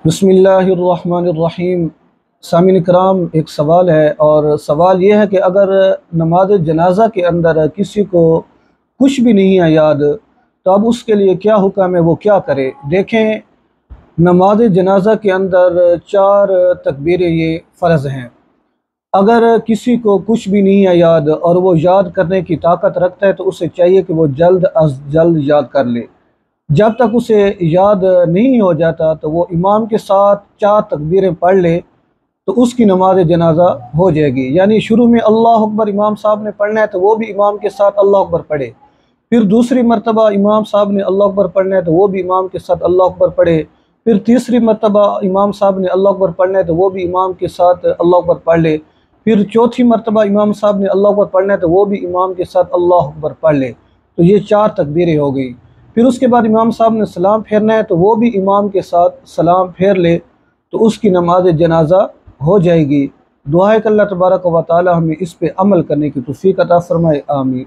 बिस्मिल्लाहिर्रहमानिर्रहीम। सामीन इकराम, एक सवाल है और सवाल ये है कि अगर नमाज जनाजा के अंदर किसी को कुछ भी नहीं है याद, तो अब उसके लिए क्या हुक्म है, वो क्या करे। देखें, नमाज जनाजा के अंदर चार तकबीरें ये फ़र्ज़ हैं। अगर किसी को कुछ भी नहीं है याद और वो याद करने की ताकत रखता है तो उसे चाहिए कि वो जल्द अज जल्द याद कर ले। जब तक उसे याद नहीं हो जाता तो वो इमाम के साथ चार तकबीरें पढ़ ले तो उसकी नमाज जनाजा हो जाएगी। यानी शुरू में अल्लाह अकबर इमाम साहब ने पढ़ना है तो वो भी इमाम के साथ अल्लाह अकबर पढ़े। फिर दूसरी मरतबा इमाम साहब ने अल्लाह अकबर पढ़ना है तो वो भी इमाम के साथ अल्लाह अकबर पढ़े। फिर तीसरी मरतबा इमाम साहब ने अल्लाह अकबर पढ़ना है तो वो भी इमाम के साथ अल्लाह अकबर पढ़ ले। फिर चौथी मरतबा इमाम साहब ने अल्लाह अकबर पढ़ना है तो वो भी इमाम के साथ अल्लाह अकबर पढ़ ले। तो ये चार तकबीरें हो गई। फिर उसके बाद इमाम साहब ने सलाम फेरना है तो वो भी इमाम के साथ सलाम फेर ले तो उसकी नमाज जनाजा हो जाएगी। दुआ है कि अल्लाह तबारक व तआला हमें इस पे अमल करने की तौफीक अता फरमाए। आमीन।